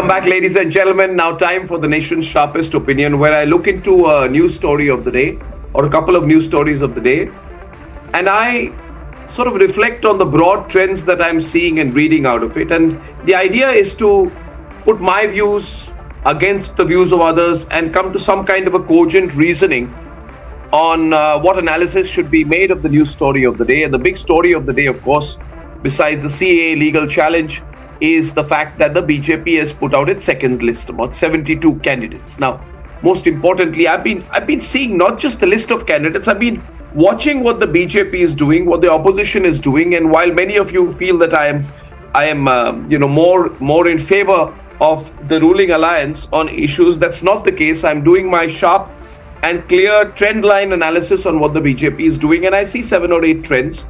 Welcome back, ladies and gentlemen. Now, time for the nation's sharpest opinion, where I look into a news story of the day or a couple of news stories of the day, and I sort of reflect on the broad trends that I'm seeing and reading out of it. And the idea is to put my views against the views of others and come to some kind of a cogent reasoning on what analysis should be made of the news story of the day. And the big story of the day, of course, besides the CAA legal challenge, is the fact that the BJP has put out its second list, about 72 candidates. Now, most importantly, I've been seeing not just the list of candidates, I've been watching what the BJP is doing, what the opposition is doing. And while many of you feel that I am more in favor of the ruling alliance on issues, that's not the case. I'm doing my sharp and clear trend line analysis on what the BJP is doing, and I see 7 or 8 trends.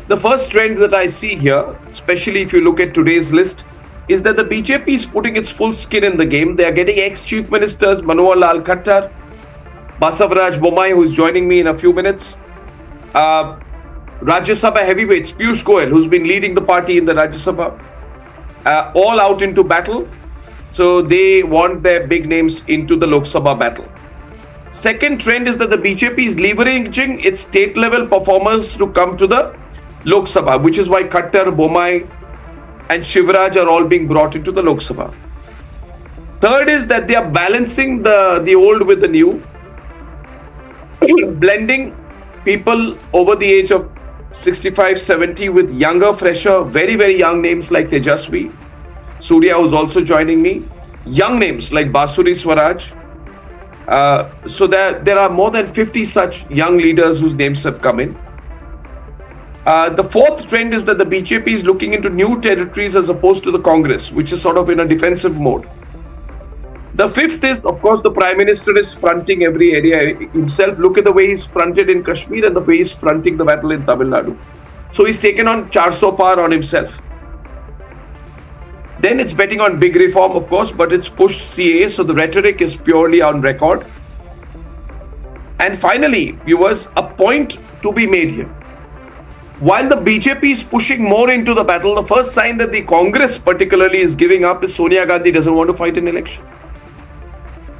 The first trend that I see here, especially if you look at today's list, is that the BJP is putting its full skin in the game. They are getting ex-chief ministers Manohar Lal Khattar, Basavaraj Bommai, who is joining me in a few minutes, Rajya Sabha heavyweights Piyush Goyal, who's been leading the party in the Rajya Sabha, all out into battle. So they want their big names into the Lok Sabha battle. Second trend is that the BJP is leveraging its state level performers to come to the Lok Sabha, which is why Khattar, Bommai and Shivraj are all being brought into the Lok Sabha. Third is that they are balancing the old with the new, blending people over the age of 65, 70 with younger, fresher, very, very young names like Tejasvi, Surya, who's also joining me, young names like Basuri Swaraj. So there are more than 50 such young leaders whose names have come in. The fourth trend is that the BJP is looking into new territories as opposed to the Congress, which is sort of in a defensive mode. The fifth is, of course, the Prime Minister is fronting every area himself. Look at the way he's fronted in Kashmir and the way he's fronting the battle in Tamil Nadu. So he's taken on 400 par on himself. Then it's betting on big reform, of course, but it's pushed CAA, so the rhetoric is purely on record. And finally, viewers, a point to be made here. While the BJP is pushing more into the battle, the first sign that the Congress particularly is giving up is Sonia Gandhi doesn't want to fight an election.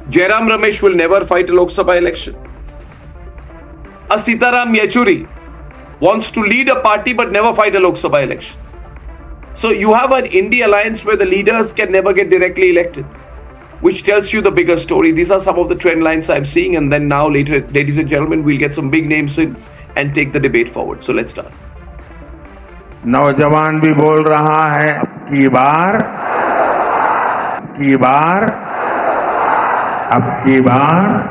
Jairam Ramesh will never fight a Lok Sabha election. Sitaram Yechuri wants to lead a party but never fight a Lok Sabha election. So you have an India alliance where the leaders can never get directly elected, which tells you the bigger story. These are some of the trend lines I'm seeing, and then now later, ladies and gentlemen, we'll get some big names in and take the debate forward. So let's start. नौजवान भी बोल रहा है अब की बार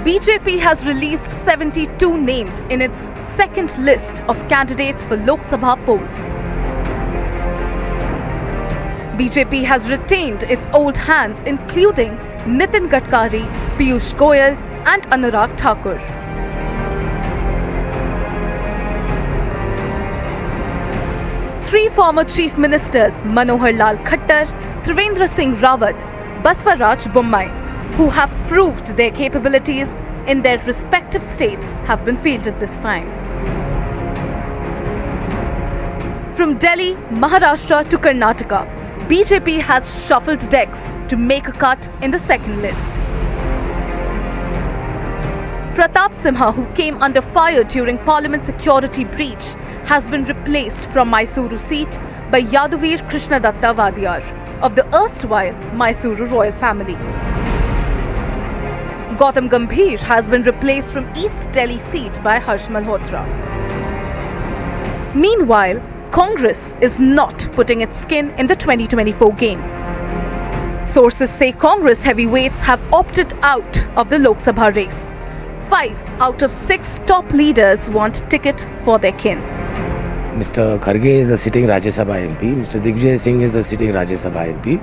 BJP has released 72 names in its second list of candidates for Lok Sabha polls. BJP has retained its old hands, including Nitin Gadkari, Piyush Goyal and Anurag Thakur. Three former chief ministers Manohar Lal Khattar, Trivendra Singh Rawat, Basavaraj Bommai, who have proved their capabilities in their respective states, have been fielded this time. From Delhi, Maharashtra to Karnataka, BJP has shuffled decks to make a cut in the second list. Pratap Simha, who came under fire during Parliament security breach, has been replaced from Mysuru seat by Yaduvir Krishnadatta Vadiyar of the erstwhile Mysuru royal family. Gautam Gambhir has been replaced from East Delhi seat by Harsh Malhotra. Meanwhile, Congress is not putting its skin in the 2024 game. Sources say Congress heavyweights have opted out of the Lok Sabha race. 5 out of 6 top leaders want ticket for their kin. Mr. Kharge is the sitting Rajya Sabha MP. Mr. Digvijay Singh is the sitting Rajya Sabha MP.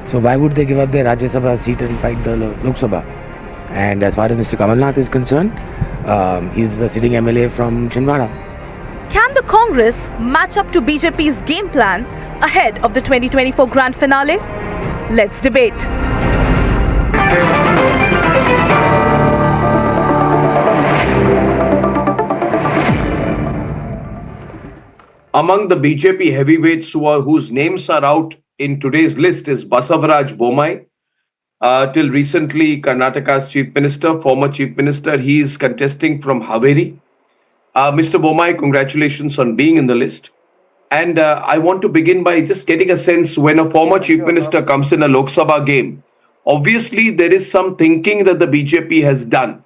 So why would they give up their Rajya Sabha seat and fight the Lok Sabha? And as far as Mr. Kamal Nath is concerned, he's the sitting MLA from Chhindwara. Can the Congress match up to BJP's game plan ahead of the 2024 grand finale? Let's debate. among the BJP heavyweights whose names are out in today's list is Basavaraj Bommai. Till recently, Karnataka's chief minister, former chief minister, he is contesting from Haveri. Mr. Bommai, congratulations on being in the list. And I want to begin by just getting a sense when a former chief minister comes in a Lok Sabha game. Obviously, there is some thinking that the BJP has done.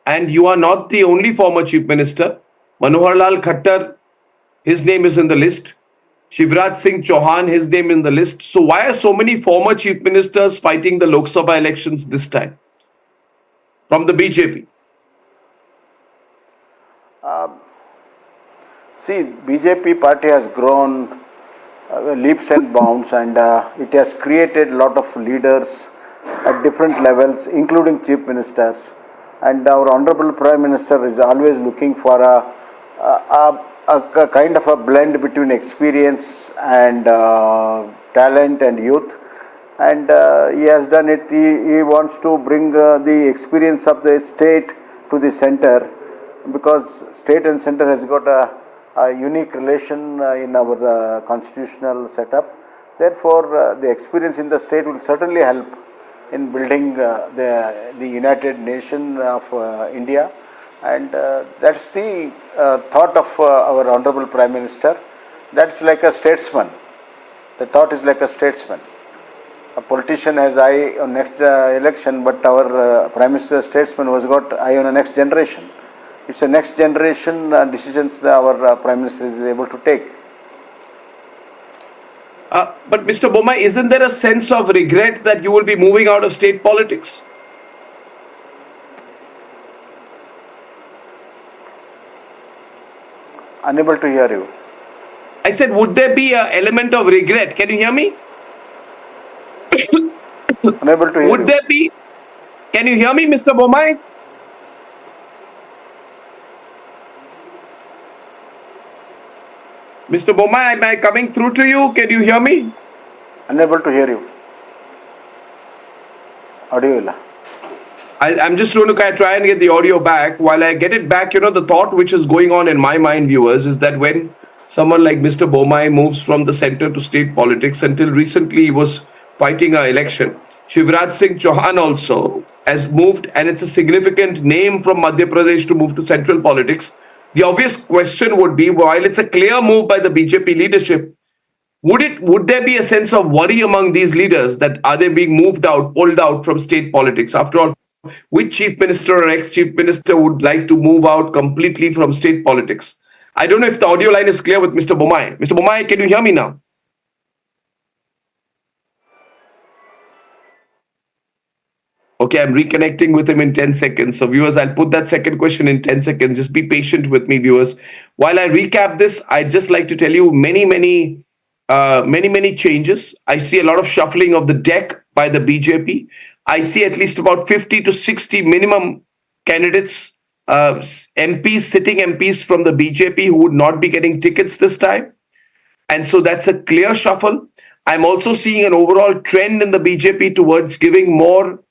And you are not the only former chief minister. Manohar Lal Khattar, his name is in the list. Shivraj Singh Chauhan, his name in the list. So why are so many former chief ministers fighting the Lok Sabha elections this time from the BJP? See, BJP party has grown leaps and bounds, and it has created a lot of leaders at different levels, including chief ministers. And our Honorable Prime Minister is always looking for a kind of a blend between experience and talent and youth. And he has done it. He wants to bring the experience of the state to the center, because state and center has got a unique relation in our constitutional setup. Therefore, the experience in the state will certainly help in building the United Nation of India. And that's the thought of our Honorable Prime Minister. That's like a statesman. The thought is like a statesman. A politician has eye on next election, but our Prime Minister statesman was got eye on the next generation. It's a next generation decisions that our Prime Minister is able to take. But Mr. Bommai, isn't there a sense of regret that you will be moving out of state politics? Unable to hear you. I said, would there be an element of regret? Can you hear me? Unable to hear you. Would there be? Can you hear me, Mr. Bommai? Mr. Bommai, am I coming through to you? Can you hear me? Unable to hear you. Audio illa. I'm just going to try and get the audio back. While I get it back, the thought which is going on in my mind, viewers, is that when someone like Mr. Bommai moves from the center to state politics, until recently he was fighting an election. Shivraj Singh Chauhan also has moved, and it's a significant name from Madhya Pradesh to move to central politics. The obvious question would be, while it's a clear move by the BJP leadership, would there be a sense of worry among these leaders that are they being moved out, pulled out from state politics? After all, which chief minister or ex-chief minister would like to move out completely from state politics? I don't know if the audio line is clear with Mr. Bommai. Mr. Bommai, can you hear me now? Okay, I'm reconnecting with him in 10 seconds. So viewers, I'll put that second question in 10 seconds. Just be patient with me, viewers. While I recap this, I'd just like to tell you many changes. I see a lot of shuffling of the deck by the BJP. I see at least about 50 to 60 minimum candidates, MPs, sitting MPs from the BJP who would not be getting tickets this time. And so that's a clear shuffle. I'm also seeing an overall trend in the BJP towards giving more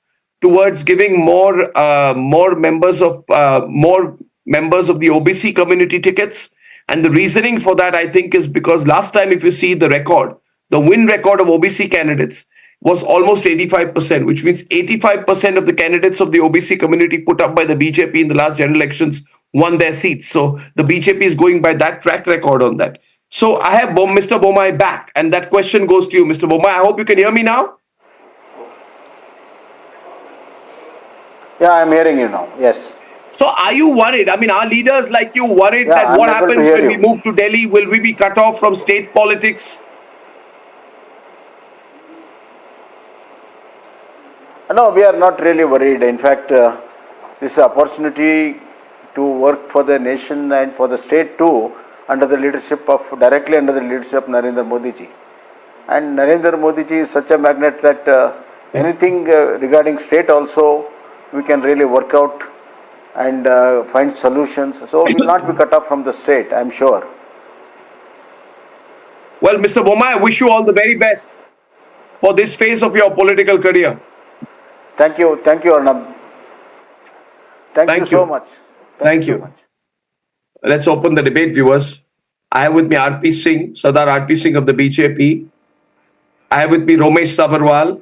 members of the OBC community tickets. And the reasoning for that, I think, is because last time, if you see the record, the win record of OBC candidates was almost 85%, which means 85% of the candidates of the OBC community put up by the BJP in the last general elections won their seats. So the BJP is going by that track record on that. So I have Mr. Bommai back, and that question goes to you, Mr. Bommai. I hope you can hear me now. Yeah, I'm hearing you now. Yes. So are you worried? I mean, are leaders like you worried that I'm what able to happens hear when we you. move to Delhi? Will we be cut off from state politics? No, we are not really worried. In fact, this is an opportunity to work for the nation and for the state too, directly under the leadership of Narendra Modi ji. And Narendra Modi ji is such a magnet that anything regarding state also we can really work out and find solutions. So we will not be cut off from the state, I am sure. Well, Mr. Bommai, I wish you all the very best for this phase of your political career. Thank you, Arnab. Thank you so much. Thank you. So much. Let's open the debate, viewers. I have with me RP Singh, Sardar RP Singh of the BJP. I have with me Romesh Sabarwal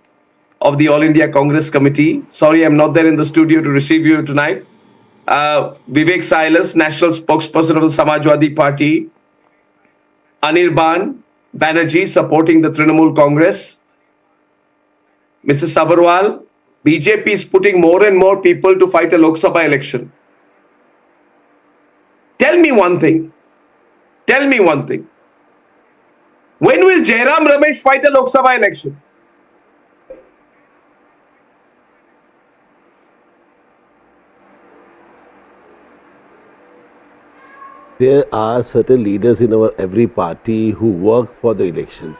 of the All India Congress Committee. Sorry, I'm not there in the studio to receive you tonight. Vivek Silas, National Spokesperson of the Samajwadi Party. Anirban Banerjee, supporting the Trinamool Congress. Mr. Sabarwal, BJP is putting more and more people to fight a Lok Sabha election. Tell me one thing. Tell me one thing. When will Jairam Ramesh fight a Lok Sabha election? There are certain leaders in our every party who work for the elections.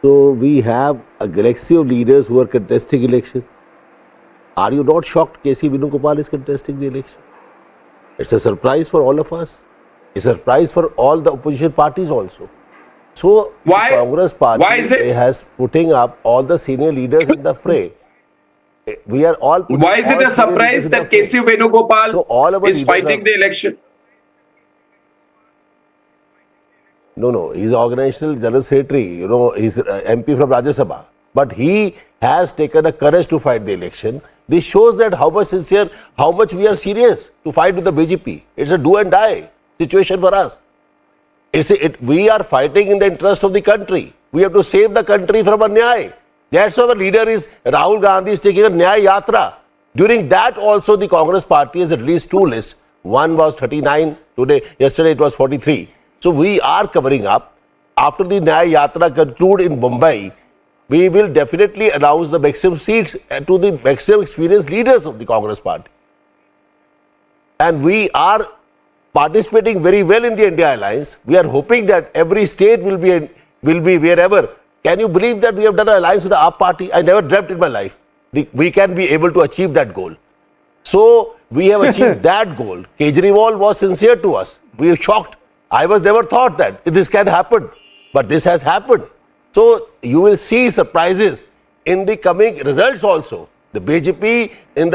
So we have a galaxy of leaders who are contesting election. Are you not shocked KC Venugopal is contesting the election? It's a surprise for all of us. It's a surprise for all the opposition parties also. So Why? the Congress party Why is it? has putting up all the senior leaders in the fray. We are all putting Why is it all a senior leaders surprise in the that fray. KC Venugopal So all our is leaders fighting are- the election? No, he's organizational general secretary, he's MP from Rajya Sabha. But he has taken the courage to fight the election. This shows that how much sincere, how much we are serious to fight with the BJP. It's a do and die situation for us. We are fighting in the interest of the country. We have to save the country from a Nyay. That's our leader is Rahul Gandhi is taking a Nyay Yatra. During that also the Congress party has at least two lists. One was 39 today, yesterday it was 43. So we are covering up. After the Nyay Yatra conclude in Mumbai, we will definitely announce the maximum seats to the maximum experienced leaders of the Congress party. And we are participating very well in the India Alliance. We are hoping that every state will be wherever. Can you believe that we have done an alliance with the AAP party? I never dreamt in my life we can be able to achieve that goal. So we have achieved that goal. Kejriwal was sincere to us. We were shocked. I was never thought that this can happen, but this has happened. So you will see surprises in the coming results also. The BJP in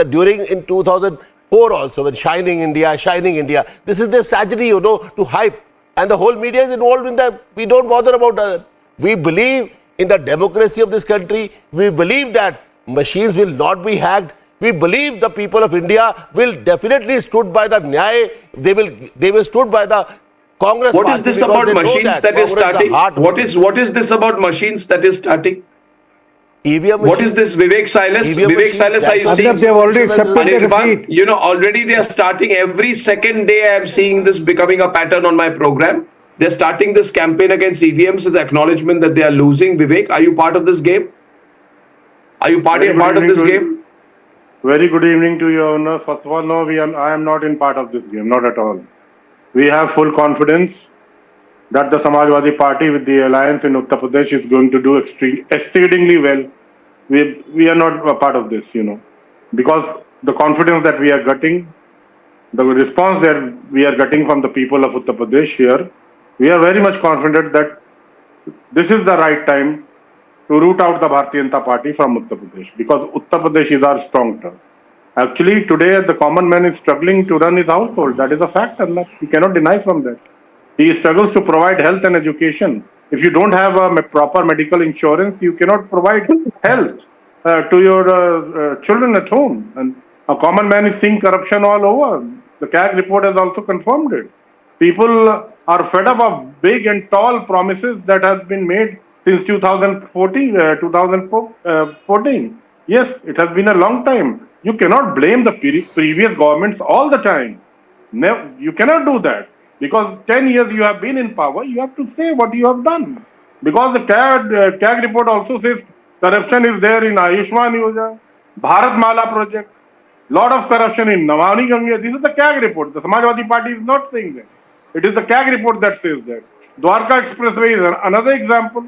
2004 also, when shining India. This is their strategy, to hype. And the whole media is involved in that. We don't bother about that. We believe in the democracy of this country. We believe that machines will not be hacked. We believe the people of India will definitely stood by the Nyay. They will stood by the Congress What party is this because about they know machines that is Congress the starting? heart of What the is this about machines that is starting? EVM What is machines? this, Vivek Silas? EVM Vivek machines, Silas, are you that's- seeing? Arnab, they have already accepted their Anirban, defeat. already they are starting every second day. I am seeing this becoming a pattern on my program. They're starting this campaign against EVMs as acknowledgement that they are losing. Vivek, are you part of this game? Are you part of this game? Very good evening to you, Arnab. First of all, no, I am not in part of this game, not at all. We have full confidence that the Samajwadi Party with the alliance in Uttar Pradesh is going to do exceedingly well. We are not a part of this, because the confidence that we are getting, the response that we are getting from the people of Uttar Pradesh here, we are very much confident that this is the right time to root out the Bharatiya Janata Party from Uttar Pradesh, because Uttar Pradesh is our strong turf. Actually, today the common man is struggling to run his household. That is a fact, and we cannot deny from that. He struggles to provide health and education. If you don't have a proper medical insurance, you cannot provide health to your children at home. And a common man is seeing corruption all over. The CAG report has also confirmed it. People are fed up of big and tall promises that have been made since 2014. Yes, it has been a long time. You cannot blame the previous governments all the time. No, you cannot do that. Because 10 years you have been in power, you have to say what you have done. Because the CAG report also says corruption is there in Ayushman Yojana, Bharat Mala project, lot of corruption in Namani Gange. This is the CAG report. The Samajwadi Party is not saying that. It is the CAG report that says that. Dwarka Expressway is another example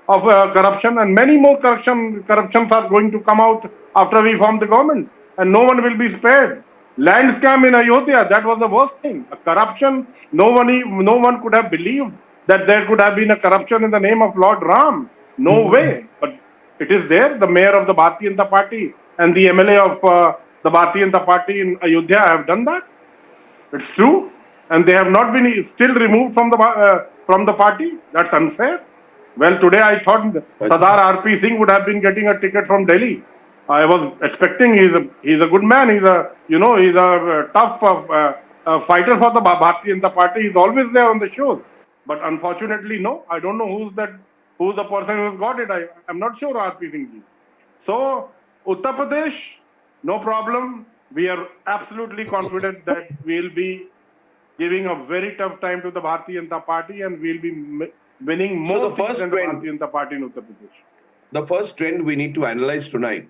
of corruption, and many more corruptions are going to come out after we form the government, and no one will be spared. Land scam in Ayodhya, that was the worst thing. A corruption, no one could have believed that there could have been a corruption in the name of Lord Ram. No way. But it is there. The mayor of the Bharatiya Janata Party and the MLA of the Bharatiya Janata Party in Ayodhya have done that. It's true. and they have not been still removed from the party. That's unfair. Well, today I thought Sardar R.P. Singh would have been getting a ticket from Delhi. I was expecting he's a good man. He's a tough fighter for the Bharatiya Janata Party. He's always there on the shows. But unfortunately, no. I don't know who's the person who's got it. I'm not sure R.P. Singh ji. So Uttar Pradesh, no problem. We are absolutely confident that we'll be giving a very tough time to the Bharatiya Janata Party, and we'll be winning more seats than the Bharatiya Janata Party in Uttar Pradesh. The first trend we need to analyze tonight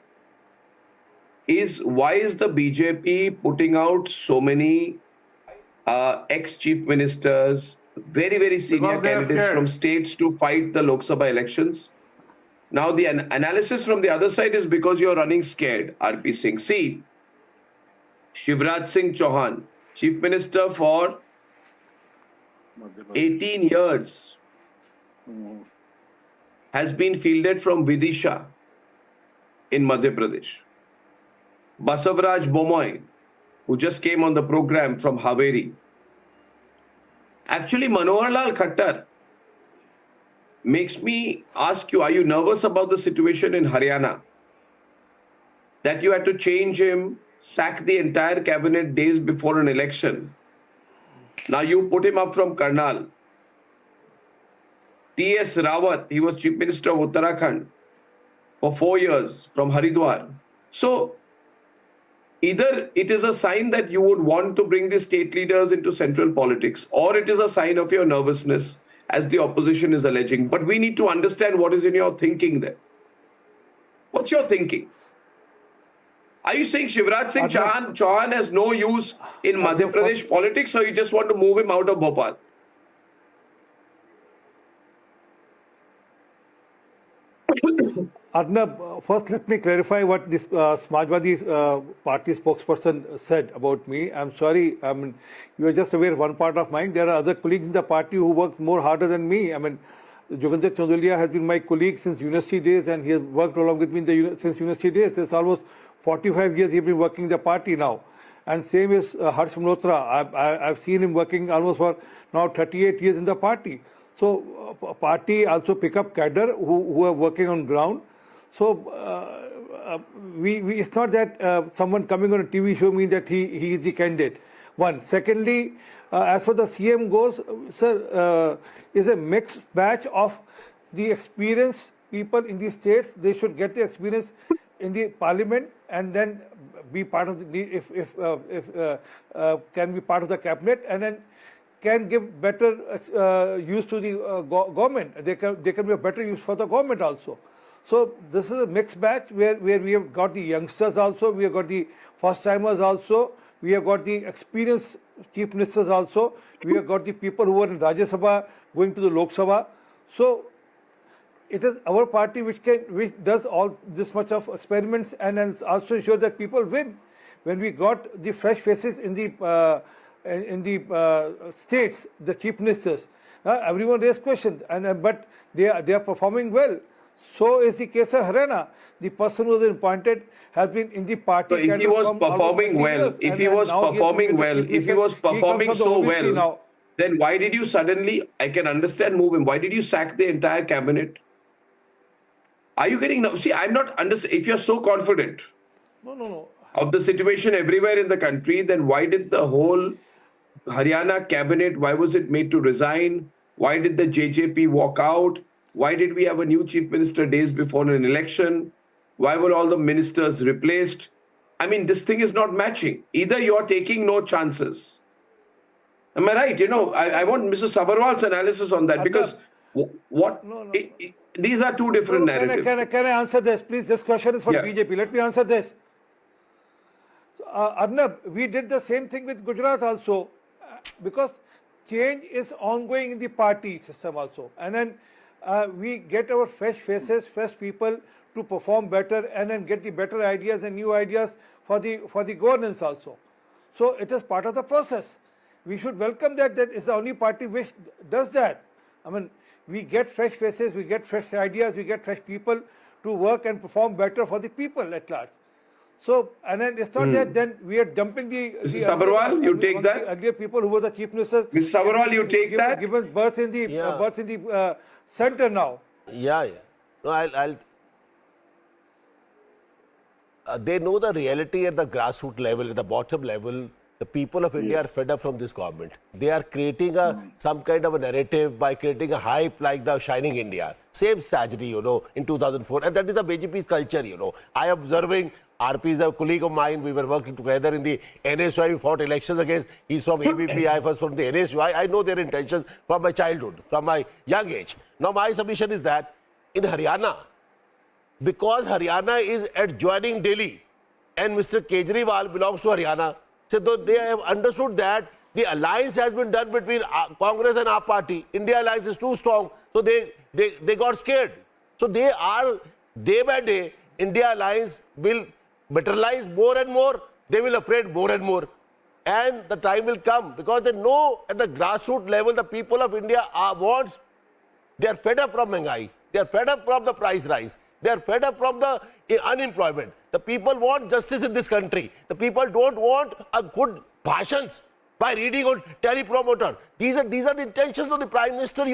is why is the BJP putting out so many ex-chief ministers, very, very senior Because they are candidates scared. from states to fight the Lok Sabha elections? Now, the analysis from the other side is because you're running scared, RP Singh. See, Shivraj Singh Chauhan, chief minister for 18 years, has been fielded from Vidisha in Madhya Pradesh. Basavaraj Bommai, who just came on the program from Haveri. Actually, Manohar Lal Khattar makes me ask you, are you nervous about the situation in Haryana? That you had to change him, sack the entire cabinet days before an election. Now you put him up from Karnal. T.S. Rawat, he was Chief Minister of Uttarakhand for 4 years from Haridwar. So, either it is a sign that you would want to bring the state leaders into central politics, or it is a sign of your nervousness, as the opposition is alleging. But we need to understand what is in your thinking there. What's your thinking? Are you saying Shivraj Singh Chauhan has no use in Madhya Pradesh politics, or you just want to move him out of Bhopal? Arnab, first let me clarify what this Samajwadi party spokesperson said about me. I'm sorry, I mean, you are just aware of one part of mine. There are other colleagues in the party who work more harder than me. I mean, Jogendra Chandolia has been my colleague since university days, and he has worked along with me since university days. It's almost 45 years he's been working in the party now. And same is Harsh Malhotra. I've seen him working almost for now 38 years in the party. So party also pick up cadre who are working on ground. So it's not that someone coming on a TV show means that he is the candidate. One. Secondly, as far the CM goes, sir, is a mixed batch of the experienced people in the states. They should get the experience in the parliament and then be part of the can be part of the cabinet, and then can give better use to the government. They can be a better use for the government also. So this is a mixed batch where we have got the youngsters also, we have got the first timers also, we have got the experienced chief ministers also, we have got the people who are in Rajya Sabha going to the Lok Sabha. So it is our party which does all this much of experiments and also ensure that people win. When we got the fresh faces in the states, the chief ministers, everyone raised questions, but they are performing well. So is the case of Haryana. The person who was appointed has been in the party. So if he was performing well, if he was performing so well, then why did you suddenly, I can understand, move him. Why did you sack the entire cabinet? Are you getting, see, I'm not understand. If you're so confident of the situation everywhere in the country, then why did the whole Haryana cabinet, why was it made to resign? Why did the JJP walk out? Why did we have a new chief minister days before an election? Why were all the ministers replaced? I mean, this thing is not matching. Either you're taking no chances. Am I right? You know, I want Mr. Sabarwal's analysis on that, because these are two different narratives. Can I answer this, please? This question is for BJP. Let me answer this. So, Arnab, we did the same thing with Gujarat also, because change is ongoing in the party system also. And then we get our fresh faces, fresh people to perform better, and then get the better ideas and new ideas for the governance also. So it is part of the process. We should welcome that. That is the only party which does that. I mean, we get fresh faces, we get fresh ideas, we get fresh people to work and perform better for the people at large. So, and then it's not that then we are dumping the. Mr. Sabharwal, you take that? Earlier people who were the chief ministers. Mr. Sabharwal, you take that? Given birth in the center now. Yeah. No, they know the reality at the grassroots level, at the bottom level. The people of India are fed up from this government. They are creating some kind of a narrative by creating a hype like the Shining India. Same tragedy, in 2004. And that is the BJP's culture, I am observing, RP is a colleague of mine. We were working together in the NSY. We fought elections against. He's from ABP. I was from the NSY. I know their intentions from my childhood, from my young age. Now, my submission is that in Haryana, because Haryana is adjoining Delhi and Mr. Kejriwal belongs to Haryana, so they have understood that the alliance has been done between Congress and our party. India alliance is too strong, so they got scared. So they are, day by day, India alliance will materialize more and more. They will afraid more and more. And the time will come because they know at the grassroots level, the people of India they are fed up from Mengai. They are fed up from the price rise. They are fed up from the unemployment. The people want justice in this country. The people don't want a good bhashans by reading on telepromoter. These are the intentions of the Prime Minister.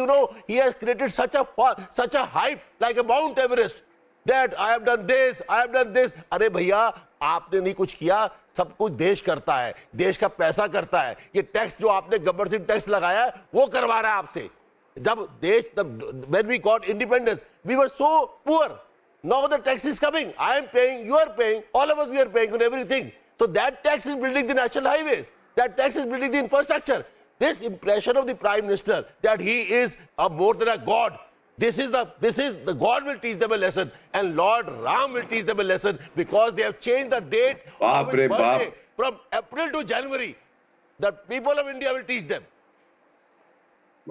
He has created such a hype like a Mount Everest that I have done this, I have done this. अरे भैया आपने नहीं कुछ किया, सब कुछ देश करता है, देश का पैसा करता है. ये टैक्स जो आपने गब्बर सिंह टैक्स लगाया है, वो करवा रहा है आपसे. जब देश when we got independence, we were so poor. Now the tax is coming. I am paying, you are paying, all of us we are paying on everything. So that tax is building the national highways. That tax is building the infrastructure. This impression of the Prime Minister that he is more than a god. This is the God will teach them a lesson, and Lord Ram will teach them a lesson because they have changed the date of his birthday from April to January. The people of India will teach them.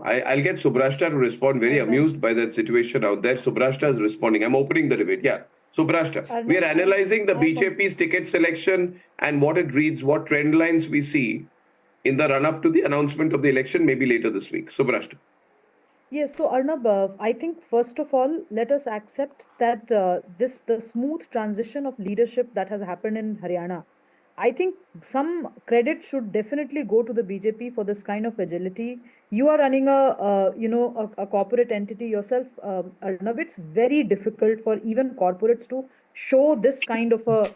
I'll get Subrashta to respond. Very amused by that situation out there. Subrashta is responding. I'm opening the debate. Yeah. Subrashta. We are analyzing the BJP's ticket selection and what it reads, what trend lines we see in the run-up to the announcement of the election, maybe later this week. Subrashta. Yes, so Arnab, I think first of all, let us accept that the smooth transition of leadership that has happened in Haryana, I think some credit should definitely go to the BJP for this kind of agility. You are running a corporate entity yourself, Arnab. It's very difficult for even corporates to show this kind of a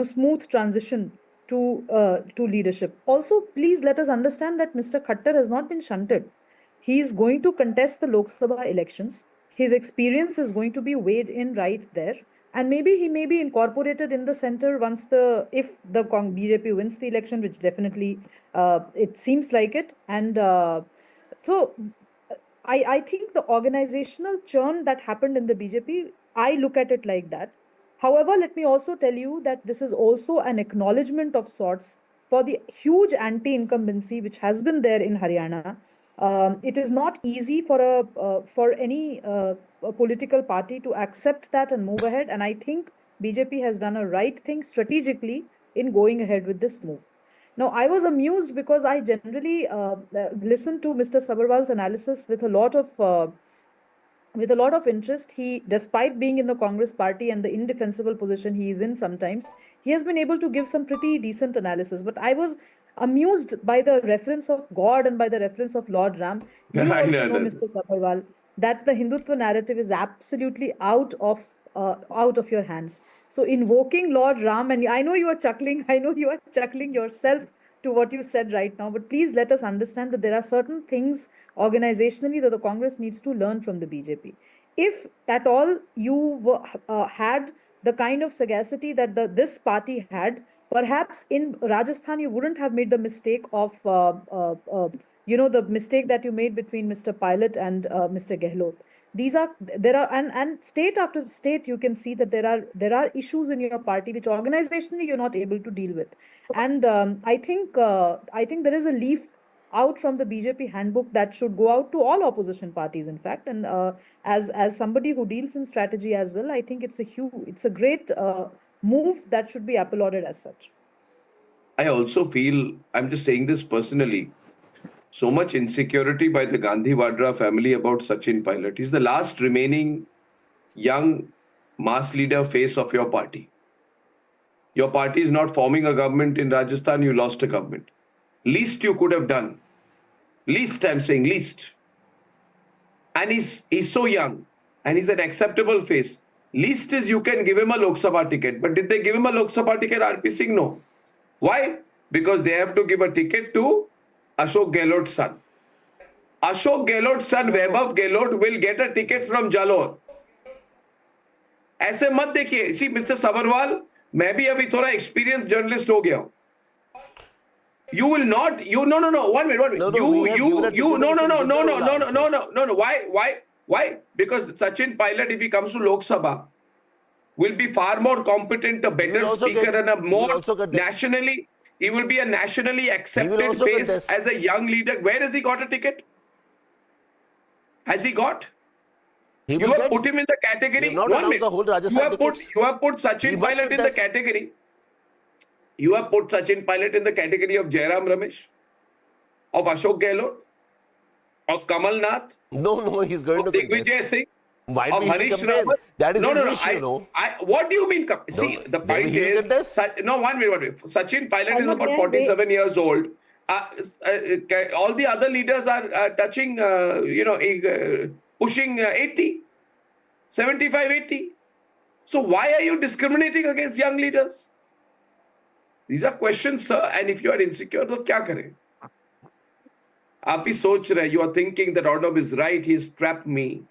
smooth transition to leadership. Also, please let us understand that Mr. Khattar has not been shunted. He is going to contest the Lok Sabha elections. His experience is going to be weighed in right there. And maybe he may be incorporated in the center if the BJP wins the election, which definitely it seems like it. And so I think the organizational churn that happened in the BJP, I look at it like that. However, let me also tell you that this is also an acknowledgement of sorts for the huge anti-incumbency which has been there in Haryana. It is not easy for any political party to accept that and move ahead. And I think BJP has done a right thing strategically in going ahead with this move. Now, I was amused because I generally listened to Mr. Sabharwal's analysis with a lot of interest. He, despite being in the Congress party and the indefensible position he is in sometimes, he has been able to give some pretty decent analysis. But I was amused by the reference of God and by the reference of Lord Ram. You also know, Mr. Sabharwal, that the Hindutva narrative is absolutely out of your hands. So invoking Lord Ram, and I know you are chuckling, yourself to what you said right now, but please let us understand that there are certain things organizationally that the Congress needs to learn from the BJP. If at all you had the kind of sagacity that this party had, perhaps in Rajasthan, you wouldn't have made the mistake of, the mistake that you made between Mr. Pilot and Mr. Gehlot. And state after state, you can see that there are issues in your party which organizationally you're not able to deal with. And I think there is a leaf out from the BJP handbook that should go out to all opposition parties, in fact. And as somebody who deals in strategy as well, I think it's a great move that should be applauded as such. I also feel, I'm just saying this personally, so much insecurity by the Gandhi Vadra family about Sachin Pilot. He's the last remaining young mass leader face of your party. Your party is not forming a government in Rajasthan, you lost a government. Least you could have done. Least, I'm saying, least. And he's so young and he's an acceptable face. Least is you can give him a Lok Sabha ticket. But did they give him a Lok Sabha ticket, RP Singh? No. Why? Because they have to give a ticket to Ashok Gehlot's son. Ashok Gehlot's son, Vaibhav Gehlot, will get a ticket from Jalore. ऐसे मत देखिए. See, Mr. Sabarwal, मैं भी अभी थोड़ा experienced journalist हो गया हूँ. You will not. You no. One minute. No, No. Why? Because Sachin Pilot, if he comes to Lok Sabha, will be far more competent, a better speaker, and a more nationally. He will be a nationally accepted face as a young leader. Where has he got a ticket? Has he got? You have put him in the category. Not One minute. the whole Rajasthan You have put Sachin Pilot in the category. You have put Sachin Pilot in the category of Jairam Ramesh, of Ashok Gehlot, of Kamal Nath. No, he's going to Digvijay Singh, Why of Harish Rawat. That is no. issue, no. What do you mean? See, the point is, one minute. Sachin Pilot is about 47 years old. All the other leaders are touching, pushing 80, 75, 80. So why are you discriminating against young leaders? These are questions, sir. And if you are insecure, तो क्या करें? आप ही सोच रहे, you are thinking that Arnab is right. He has trapped me.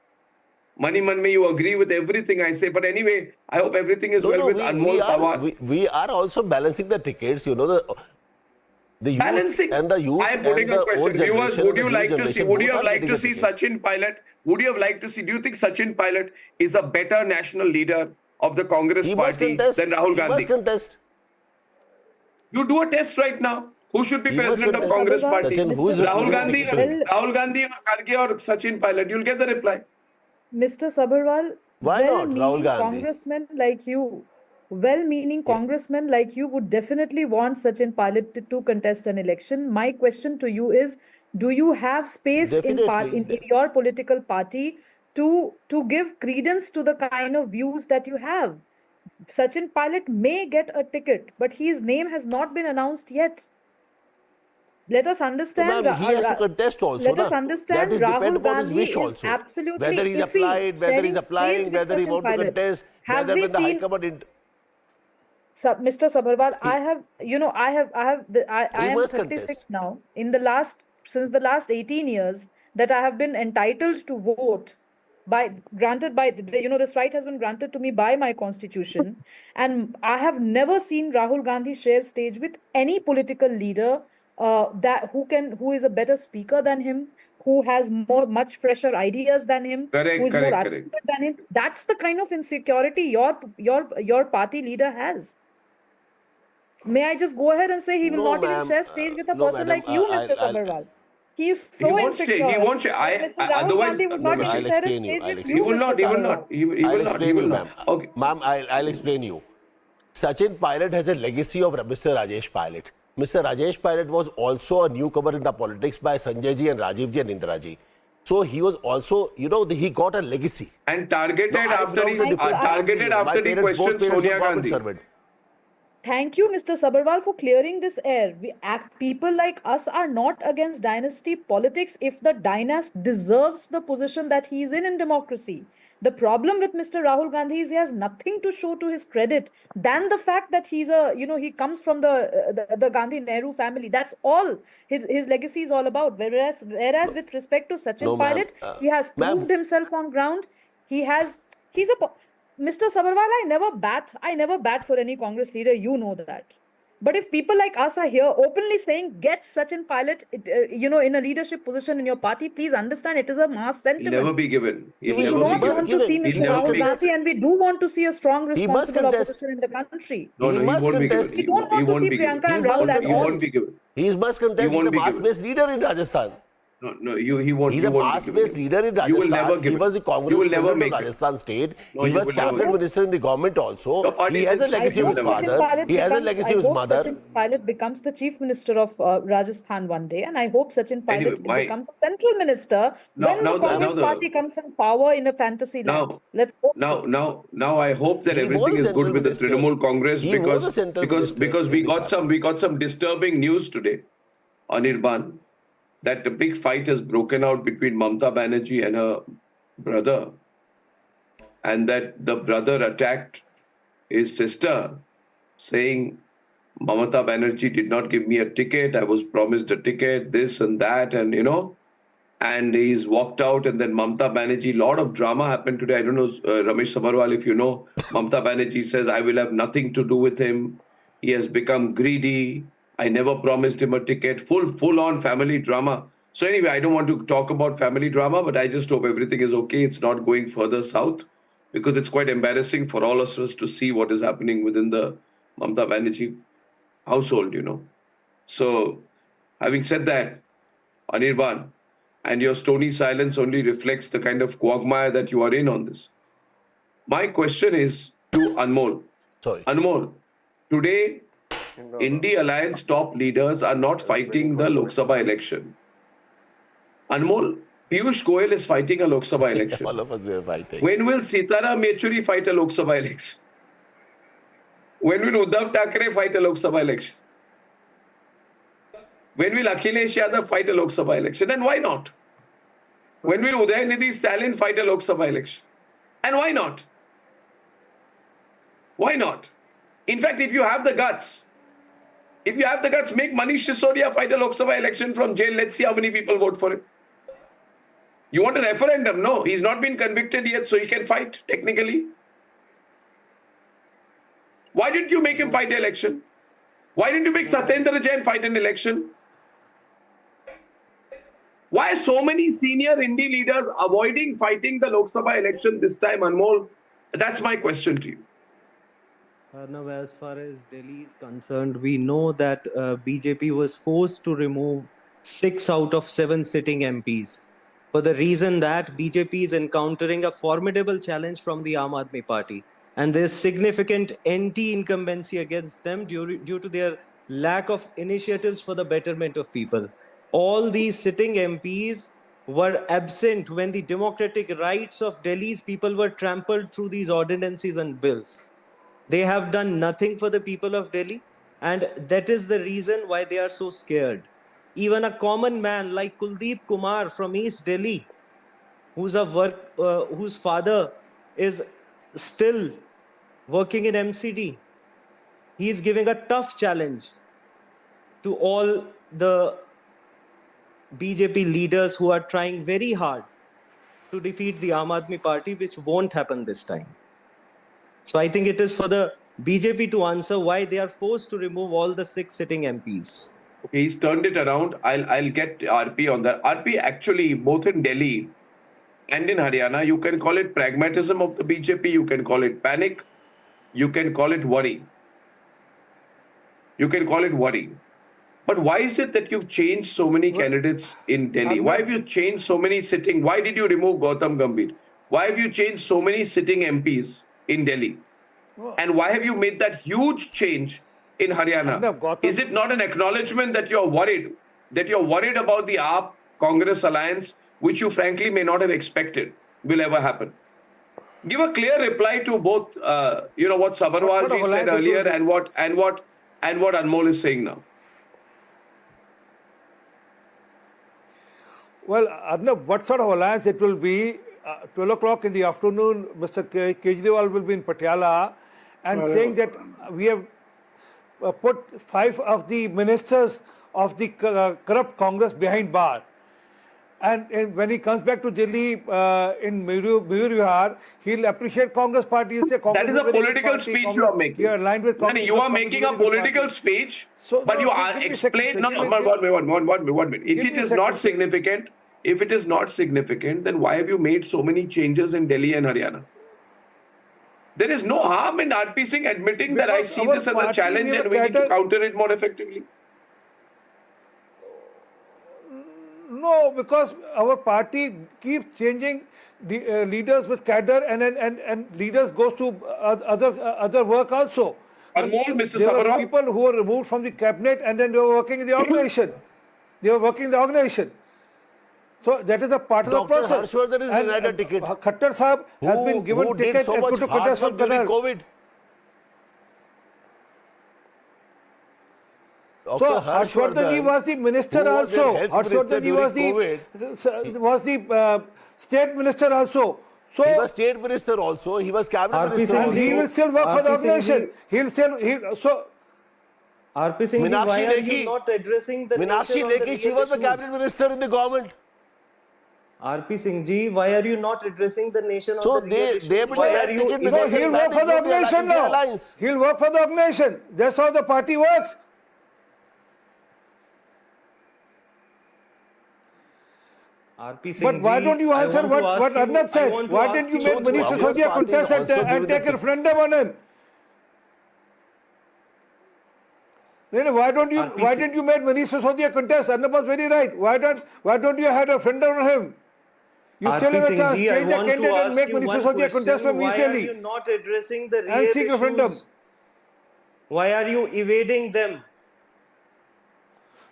Mani man mein you agree with everything I say. But anyway, I hope everything is well with Anmol Pawar. We are also balancing the tickets. You know the balancing youth and the youth. I am putting and a question. Viewers, would you like to see? Would you have liked to see tickets. Sachin Pilot? Would you have liked to see? Do you think Sachin Pilot is a better national leader of the Congress party than Rahul Gandhi? He must contest. You do a test right now. Who should be president of Congress party? Sachin, who is Rahul Gandhi or Kharge or Sachin Pilot? You'll get the reply. Mr. Sabharwal, Why not Rahul well-meaning Gandhi? congressmen like you, well-meaning congressmen like you would definitely want Sachin Pilot to contest an election. My question to you is, do you have space in your political party to give credence to the kind of views that you have? Sachin Pilot may get a ticket, but his name has not been announced yet. Let us understand. He has to contest also. Let us understand. That is depend upon his wish is also. Absolutely. Whether he's applied, whether he's applying, whether he wants to contest, whether when the High Command. Mr. Sabharwal, I am 36 now. Since the last 18 years that I have been entitled to vote, this right has been granted to me by my constitution, and I have never seen Rahul Gandhi share stage with any political leader who is a better speaker than him, who has much fresher ideas than him, who is more articulate than him. That's the kind of insecurity your party leader has. May I just go ahead and say he will not even share stage with a person like you, Mr. Sabharwal. He is so insecure. He won't share. Mr. Rahul Gandhi would not even share a stage with you, Mr. Sabharwal. He will not. Okay. Ma'am, I'll explain you. Sachin Pilot has a legacy of Mr. Rajesh Pilot. Mr. Rajesh Pilot was also a newcomer in the politics by Sanjay ji and Rajiv ji and Indira ji. So he was also, he got a legacy. And targeted after he questioned Sonia Gandhi. Thank you, Mr. Sabharwal, for clearing this air. People like us are not against dynasty politics if the dynast deserves the position that he is in democracy. The problem with Mr. Rahul Gandhi is he has nothing to show to his credit than the fact that he's he comes from the Gandhi Nehru family. That's all his legacy is all about. Whereas with respect to Sachin Pilot, he has proved himself on ground. Mr. Sabharwal, I never bat for any Congress leader. You know that. But if people like us are here openly saying, get Sachin Pilot, in a leadership position in your party, please understand it is a mass sentiment. He'll never be given. We do not want to see Mr. Rahul Gandhi, and we do want to see a strong, responsible opposition in the country. No, he won't be given. We don't want to see Priyanka and Rahul at all. He won't be given. He must contest. He's a mass-based leader in Rajasthan. No, he won't. He's you a won't be mass-based giving leader in it. You will never Rajasthan. give He was the it. Congress You will never president of make it. Rajasthan state. No, He you was will never cabinet give it. minister in the government also. Your party He has a says legacy you of will his never father. give it. He has a legacy of his mother. Sachin Pilot becomes the chief minister of Rajasthan one day, and I hope Sachin Anyway, Pilot becomes a central minister when the Congress party comes in power in a fantasy land. Let's hope so. Now, I hope that He everything was a is good central with the minister. Trinamool Congress He was a central minister because in the we got some disturbing news today, Anirban, that a big fight has broken out between Mamata Banerjee and her brother, and that the brother attacked his sister, saying Mamata Banerjee did not give me a ticket. I was promised a ticket, this and that, and and he's walked out. And then Mamata Banerjee, lot of drama happened today. I don't know, Ramesh Sabarwal, if you know, Mamata Banerjee says, I will have nothing to do with him. He has become greedy. I never promised him a ticket. Full on family drama. So anyway, I don't want to talk about family drama, but I just hope everything is okay. It's not going further south, because it's quite embarrassing for all of us to see what is happening within the Mamata Banerjee household, So, having said that, Anirban, and your stony silence only reflects the kind of quagmire that you are in on this. My question is to Anmol. Sorry. Anmol, today, Indie Alliance top leaders are not fighting the Lok Sabha election. Anmol, Piyush Goyal is fighting a Lok Sabha election. All of us were fighting. When will Sitaram Yechuri fight a Lok Sabha election? When will Uddhav Thackeray fight a Lok Sabha election? When will Akhilesh Yadav fight a Lok Sabha election? And why not? When will Udayanidhi Stalin fight a Lok Sabha election? And why not? Why not? In fact, if you have the guts, make Manish Sisodia fight a Lok Sabha election from jail. Let's see how many people vote for him. You want a referendum? No, he's not been convicted yet, so he can fight technically. Why didn't you make him fight the election? Why didn't you make Satyendra Jain fight an election? Why are so many senior Indie leaders avoiding fighting the Lok Sabha election this time, Anmol? That's my question to you. Arnab, as far as Delhi is concerned, we know that BJP was forced to remove 6 out of 7 sitting MPs for the reason that BJP is encountering a formidable challenge from the Aam Aadmi Party. And there's significant anti-incumbency against them due to their lack of initiatives for the betterment of people. All these sitting MPs were absent when the democratic rights of Delhi's people were trampled through these ordinances and bills. They have done nothing for the people of Delhi, and that is the reason why they are so scared. Even a common man like Kuldeep Kumar from East Delhi, whose father is still working in MCD, he is giving a tough challenge to all the BJP leaders who are trying very hard to defeat the Aam Aadmi Party, which won't happen this time. So I think it is for the BJP to answer why they are forced to remove all the 6 sitting MPs. Okay, he's turned it around. I'll get RP on that. RP, actually, both in Delhi and in Haryana, you can call it pragmatism of the BJP, you can call it panic, you can call it worry. But why is it that you've changed so many candidates in Delhi? Why have you changed so many sitting? Why did you remove Gautam Gambhir? Why have you changed so many sitting MPs in Delhi? And why have you made that huge change in Haryana? Is it not an acknowledgement that you're worried about the AAP Congress alliance, which you frankly may not have expected will ever happen? Give a clear reply to both, what Sabarwal ji said earlier and what Anmol is saying now. Well, Arnab, what sort of alliance it will be? 12 o'clock in the afternoon, Mr. Kejriwal will be in Patiala and saying that we have put 5 of the ministers of the corrupt Congress behind bar. And when he comes back to Delhi in Mayur Vihar, he'll appreciate Congress party. He'll say Congress that is a political speech you are making. We are aligned with Congress. You are making a political speech, so, but you are explain. One minute. If it is not significant, then why have you made so many changes in Delhi and Haryana? There is no harm in RP Singh admitting that I see this as a challenge and we need to counter it more effectively. No, because our party keeps changing the leaders with cadre, and leaders goes to other work also. Anmol, Mr. There were Sabarao. people who were removed from the cabinet and then they were working in the organization. They were working in the organization. So that is a part of the Dr. process. Harshvardhan is denied a ticket. Khattar Sahab has been given who did ticket so and much put to hard contest for work during Karnal. COVID. So Harshvardhan ji was the minister who was their also. health Harshvardhan ji was minister the state minister also. So He was state minister also. He was cabinet RP minister Singh and he also. will still work for the RP Singh organization. ji- He'll still so. RP Singh, ji, Meenakshi why are Lekhi. you not addressing the Meenakshi nation on the Lekhi, she real was the issues? cabinet minister in the government. RP Singh ji, why are you not addressing the nation So on the real issues? they Why are you ticket No, because he'll work for the organization now. alliance. He'll work for the organization. That's how the party works. RP Singh But why ji, don't you I answer want to what ask you- Arnab said? I want to Why ask didn't you you- make So Manish the Sisodia party contest is and also giving take a the- referendum on him? No, why didn't you make Manish Sisodia contest? Arnab was very right. Why don't you have a referendum on him? You still have a RP chance. Singh ji, I Change the want to candidate and ask make you Manish one Sisodia contest question. from East Why are Delhi you not addressing the real and seek issues? referendum. Why are you evading them?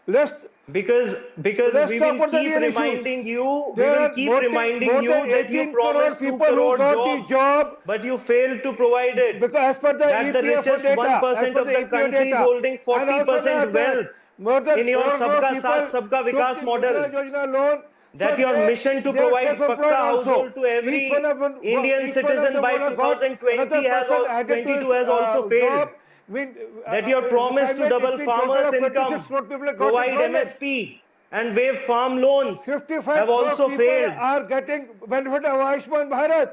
Let's Because Let's we talk will about the keep real issues. reminding you, we There will are keep more reminding than you that you 18 crore promised 2 people who crore got the jobs, job but you failed to provide it. because as per the That the EPF richest data, 1% of the country is holding 40% wealth more than in your 4 crore Sabka people Saath Sabka took Vikas the model. Mudra Yojana loan. That So your they- mission to they are provide self-employed Pakka also. household to every Each one of them- Indian each one of citizen them by would have got 2020 another has person al- added to 22 his, has also failed. job. That your promise to double Between total farmers' of 26 income, crore people got provide employment. MSP and waive farm loans 55 have crore also people failed. are getting benefit of Ayushman Bharat.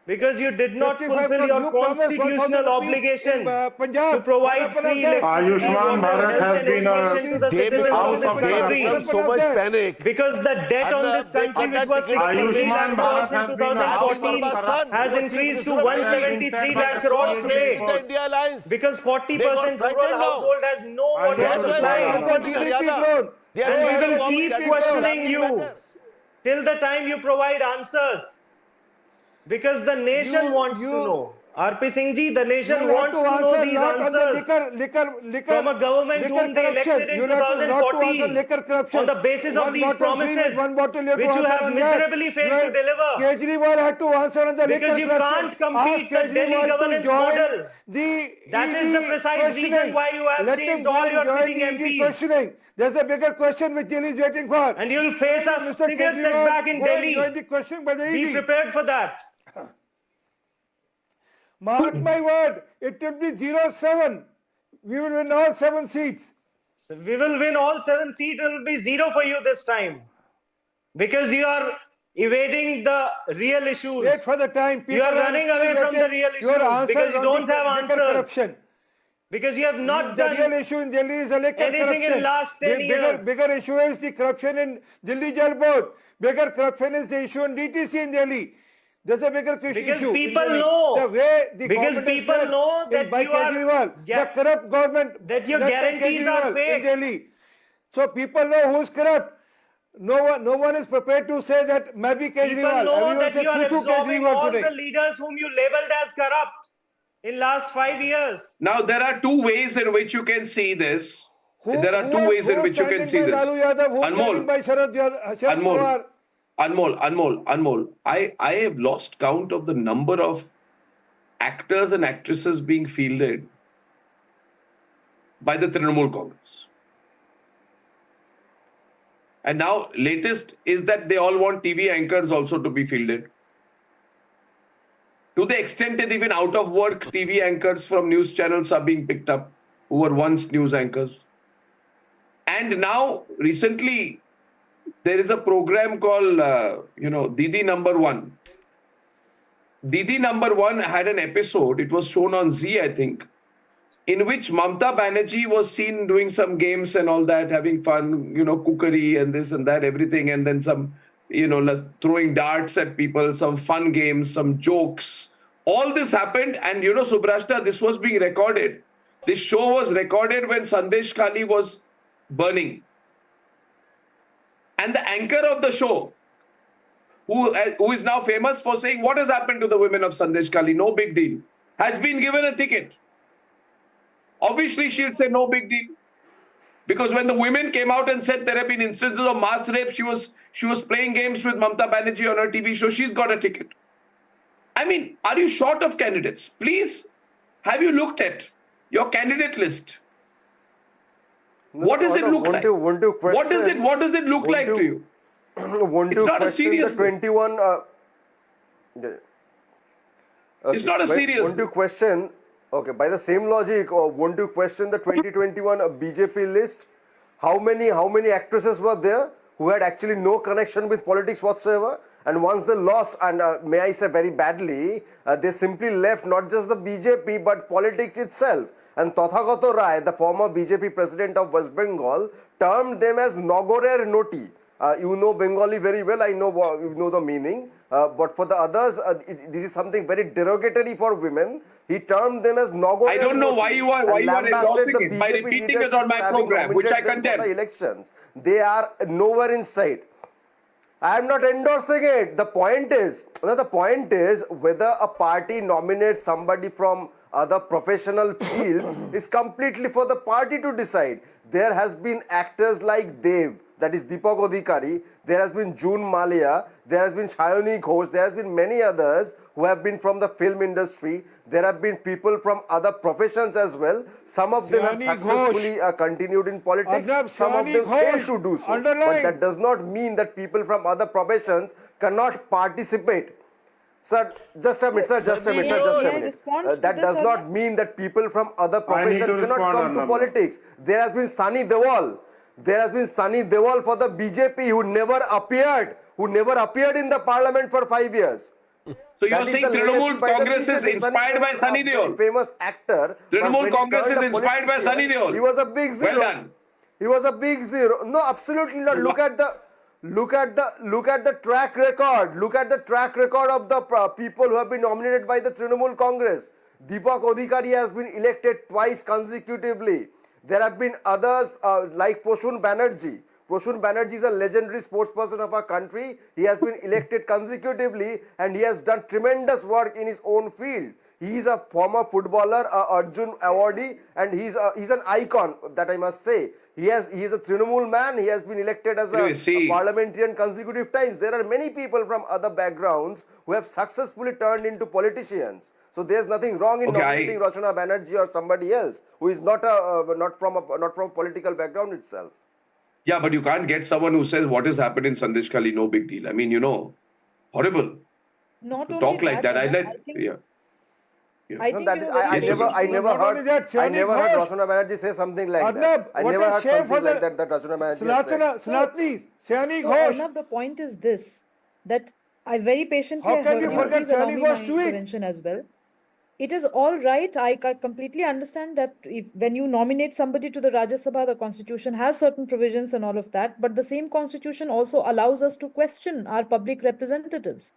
Because you did not 55 fulfill crore. your You promised 1,000 constitutional rupees obligation in, Punjab. to provide What happened free of that? electricity, Ayushman water, Bharat health has and been a- education to the They citizens out of this of their country. from so much panic. Because the debt on this country, which was 63 lakh Ayushman crores Bharat in has been a- 2014, has increased to 173 lakh crores today. The India Alliance. Because 40% They got rural frightened now. household has no water That's That's why supply. they That's are a going to GDP Haryana. growth. They are And we going will to keep government questioning that you matter. till the time you provide answers. Because the nation You- wants to you- know. RP Singh ji, the You nation will have wants to know answer these not on the answers. liquor From a government liquor whom they corruption. elected in You will have to not to answer 2014 liquor corruption. on the basis of One these bottle free promises, with one bottle have to which you answer have on that. miserably failed to deliver. Kejriwal had to answer on the Because liquor you corruption. can't compete Ask the Delhi Kejriwal to governance join model. The That is ED the precise reason questioning. why you have Let changed him go all and your join sitting the ED MPs. questioning. There's a bigger question which Delhi is waiting for. And you'll face a Mr. severe Kejriwal, setback in go and join Delhi. the questioning by the Be ED. prepared for that. Mark my word, it will be 0-7. We will win all 7 seats. So we will win all 7 seats. It will be 0 for you this time. Because you are evading the real issues. Wait for the time. You are running still away from the waiting. real Your issues answers because you on don't the have liquor answers. corruption. Because you have not The real done issue in Delhi is the liquor anything in corruption. last 10 The years. bigger issue is the corruption in Delhi Jal Board. Bigger corruption is the issue in DTC in Delhi. There's a bigger issue. Because in people Delhi. know. The way the Because government is people run know in that by you are Kejriwal, ga- the corrupt government that your led by guarantees are Kejriwal fake. in Delhi. So people know who's corrupt. No one is prepared to say that maybe People Kejriwal. know Everyone that says you are Tutu absorbing Kejriwal all today. the leaders whom you labeled as corrupt in last 5 years. Now, there are two ways in which you can see this. There are two ways in which you can see Who this. is standing by Lalu Yadav? Who is standing by Sharad Anmol, Pawar? Anmol. I have lost count of the number of actors and actresses being fielded by the Trinamool Congress. And now, latest is that they all want TV anchors also to be fielded. To the extent that even out of work TV anchors from news channels are being picked up, who were once news anchors. And now, recently, there is a program called, Didi Number One. Didi Number One had an episode, it was shown on Z, I think, in which Mamta Banerjee was seen doing some games and all that, having fun, cookery and this and that, everything, and then some, throwing darts at people, some fun games, some jokes. All this happened, and Subrashta, this was being recorded. This show was recorded when Sandesh Khali was burning. And the anchor of the show, who is now famous for saying what has happened to the women of Sandesh Kali, no big deal, has been given a ticket. Obviously, she'll say no big deal. Because when the women came out and said there have been instances of mass rape, she was playing games with Mamta Banerjee on her TV show. She's got a ticket. I mean, are you short of candidates? Please, have you looked at your candidate list? What does it look like? What does it look like to you? Want It's to not a question serious the 21? It's not a serious Want to question? Okay, by the same logic, want to question the 2021 BJP list? How many actresses were there who had actually no connection with politics whatsoever? And once they lost, and may I say very badly, they simply left not just the BJP but politics itself. And Tathagato Rai, the former BJP president of West Bengal, termed them as Nogorer Noti. You know Bengali very well, I know you know the meaning. But for the others, this is something very derogatory for women. He termed them as Nogorer I don't know Noti why you are endorsing it by BJP repeating it leadership on my for having program, which I nominated them for condemn. the elections. They are nowhere in sight. I am not endorsing it. The point is whether a party nominates somebody from other professional fields is completely for the party to decide. There has been actors like Dev, that is Deepak Adhikari, there has been June Malia, there has been Shayoni Ghosh, there has been many others who have been from the film industry. There have been people from other professions as well. Some of them have Shayoni successfully continued in politics. Arnab, Some of Shayoni them Ghosh, failed to do so. underline. But that does not mean that people from other professions cannot participate. Sir, just a minute, sir, just a minute, sir, just a May I minute. respond to That this, does not Arnab? mean that people from other I need to professions cannot respond, come to Arnab. politics. There has been Sunny Deol. There has been Sunny Deol for the BJP who never appeared in the parliament for 5 years. So you're That is saying the Trinamool legacy by the Congress is BJP. inspired by Sunny a very Deol. famous actor. but Trinamool when he Congress turned is a inspired by politician, Sunny Deol. He was a big zero. Well done. He was a big zero. No, absolutely not. Look at the track record. Look at the track record of the people who have been nominated by the Trinamool Congress. Deepak Adhikari has been elected twice consecutively. There have been others like Proshun Banerjee. Proshun Banerjee is a legendary sportsperson of our country. He has been elected consecutively and he has done tremendous work in his own field. He is a former footballer, Arjun awardee, and he's an icon, that I must say. He is a Trinamool man. He has been elected as a parliamentarian consecutive times. There are many people from other backgrounds who have successfully turned into politicians. So there's nothing wrong in nominating Rachana Banerjee or somebody else who is not from political background itself. Yeah, but you can't get someone who says what has happened in Sandesh Kali, no big deal. I mean, horrible. Not To only talk like that. Arnab, I think, yeah. I No, think that you is, know, I Yes, never Not only that, I Shayoni never heard Ghosh. Rachana Banerjee say something like Arnab, that. I what never a heard shame something for like the- that Rachana Banerjee has said. Sanatni, Shayani So, Ghosh. Arnab, the point is this, that I very patiently How can heard you you. forget Please allow Shayani me my Ghosh to it? intervention as well. It is all right. I completely understand that when you nominate somebody to the Rajya Sabha, the constitution has certain provisions and all of that. But the same constitution also allows us to question our public representatives.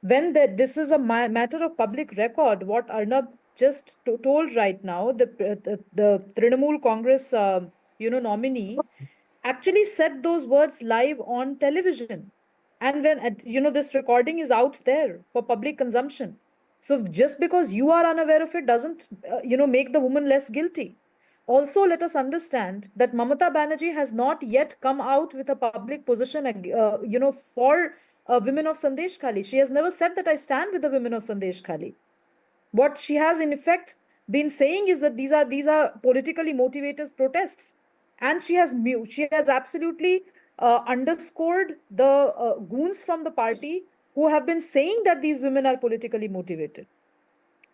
When this is a matter of public record, what Arnab just told right now, the Trinamool Congress, nominee, actually said those words live on television, and when this recording is out there for public consumption. So just because you are unaware of it doesn't make the woman less guilty. Also, let us understand that Mamata Banerjee has not yet come out with a public position, for women of Sandesh Khali. She has never said that I stand with the women of Sandesh Khali. What she has in effect been saying is that these are politically motivated protests, and she has absolutely underscored the goons from the party who have been saying that these women are politically motivated.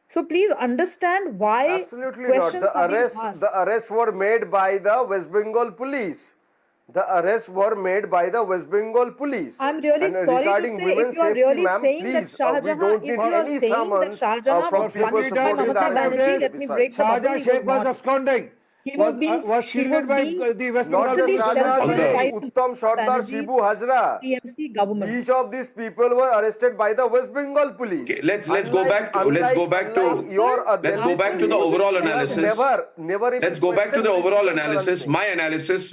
So please understand why Absolutely not. questions are being asked. The arrests were made by the West Bengal police. The arrests were made by the West Bengal police. I'm really And sorry to regarding say, women's if you are safety, really ma'am, saying that please, we Shahjahan, don't if need you are any saying that summons Shahjahan from was people punished by supporting the Mamata arrest of Banerjee, the let me BJP break the side. Shahjahan bubble. Sheikh was absconding. He was being was shielded by the West Not Bengal just government. Rajnath On the- Singh, by Uttam Sardar, Banerjee Shibu Hazra. TMC government. Each of these people were arrested by the West Bengal police. Okay, let's go back to Unlike your let's go back to the police, overall who has analysis. Never even Let's go back to the questioned overall Mr. analysis. Singh.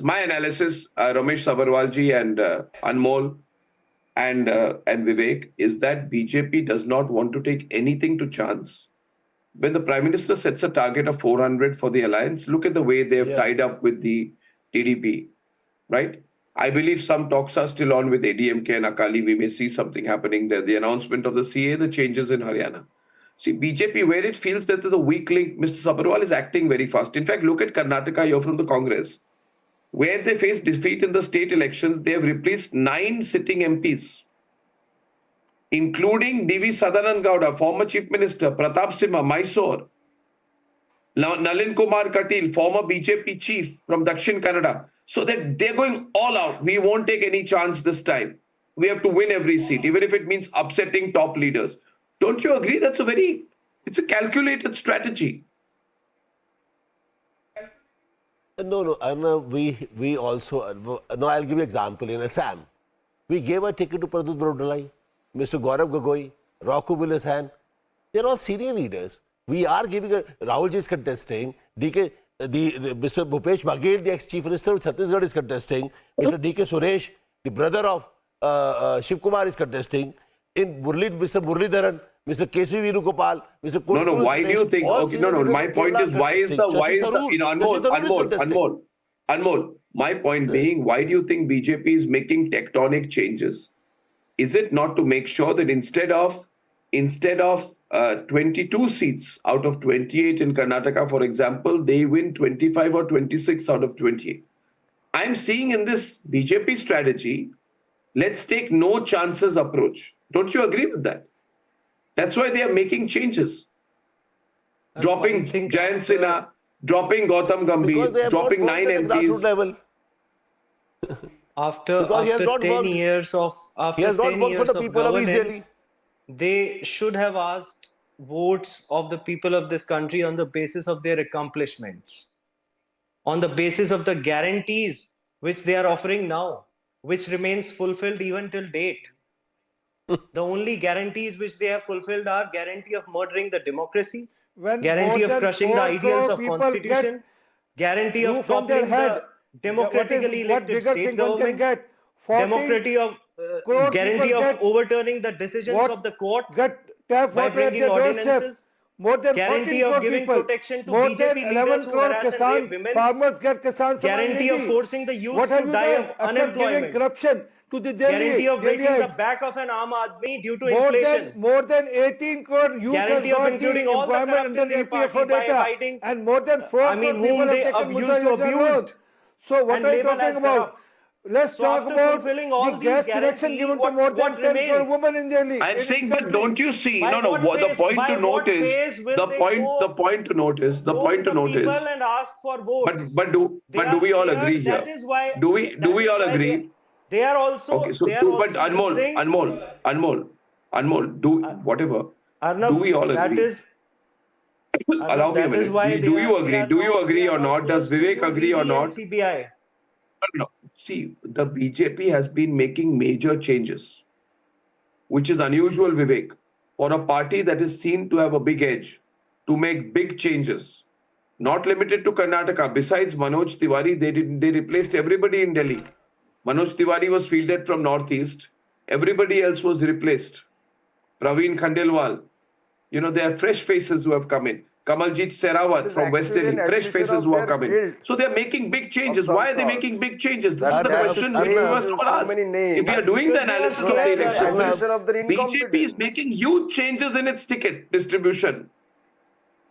My analysis, Ramesh Sabarwalji and Anmol and Vivek, is that BJP does not want to take anything to chance. When the Prime Minister sets a target of 400 for the alliance, look at the way they have tied up with the TDP, right? I believe some talks are still on with ADMK and Akali. We may see something happening there. The announcement of the CA, the changes in Haryana. See, BJP, where it feels that there's a weak link, Mr. Sabharwal is acting very fast. In fact, look at Karnataka, you're from the Congress. Where they faced defeat in the state elections, they have replaced 9 sitting MPs, including D.V. Sadanand Gowda, former Chief Minister, Pratap Simha, Mysore, Nalin Kumar Katil, former BJP chief from Dakshin Kannada. So that they're going all out. We won't take any chance this time. We have to win every seat, even if it means upsetting top leaders. Don't you agree? It's a calculated strategy. No, Arnab, we also, no, I'll give you an example. In Assam, we gave a ticket to Pradut Brodalai, Mr. Gaurav Gogoi, Rocco Willishan. They're all senior leaders. We are giving Rahulji is contesting, Mr. Bhupesh Baghel, the ex-chief minister of Chhattisgarh, is contesting, Mr. D.K. Suresh, the brother of Shiv Kumar, is contesting, in Mr. Muralidharan, Mr. K.C. Venugopal, Mr. No, why do you think? Okay, no, my point is, Anmol, my point being, why do you think BJP is making tectonic changes? Is it not to make sure that instead of 22 seats out of 28 in Karnataka, for example, they win 25 or 26 out of 28? I'm seeing in this BJP strategy, let's take no chances approach. Don't you agree with that? That's why they are making changes. Dropping Jayant Sinha, dropping Gautam Gambhir, dropping 9 MPs. Level. After 10 years of governance, they should have asked votes of the people of this country on the basis of their accomplishments, on the basis of the guarantees which they are offering now, which remains fulfilled even till date. The only guarantees which they have fulfilled are guarantee of murdering the democracy, guarantee of crushing the ideals of constitution, guarantee of toppling the democratically elected state government, guarantee of overturning the decisions of the court by bringing ordinances, guarantee of giving protection to BJP leaders who harass and rape women, guarantee of forcing the youth to die of unemployment, corruption to the guarantee of breaking the back of an Aam Aadmi due to inflation, more than 18 crore youth guarantee has of got including the all the employment corrupt under in their EPFO party by data, abiding, and more than 4 crore whom people they have taken abused, Mudra Yojana abused, loan. So what and are you label as talking about? corrupt. Let's So talk after about fulfilling all the these gas connection guarantees, given to what- more than what 10 crore remains? women in Delhi. I'm saying, but don't you see? By No. what The phase- point by to what note phase is will the they point. go- The point to note is the Go point to to the note people is. and ask for votes. But do we all agree here? That is why. Do we all agree? They are also. Okay, so they are but also using, Anmol, do whatever. Arnab, Do we all that agree? is. Arnab, Allow me a that is minute. why Do they you are- agree? they are Do you now- agree they are or now not? Does forced to Vivek use agree or ED and not? CBI. No. See, the BJP has been making major changes, which is unusual, Vivek, for a party that is seen to have a big edge, to make big changes. Not limited to Karnataka. Besides Manoj Tiwari, they replaced everybody in Delhi. Manoj Tiwari was fielded from Northeast. Everybody else was replaced. Praveen Khandelwal. There are fresh faces who have come in. Kamaljit Serawat It is from West actually Delhi. an Fresh admission faces of who have their come in. guilt So they are making big changes. some Why are they sort. making big changes? This That is the they have question to which we change must in all so ask. many names. If we are doing the Because they are analysis of scared. the That's elections, admission of their BJP is incompetence. making huge changes in its ticket distribution.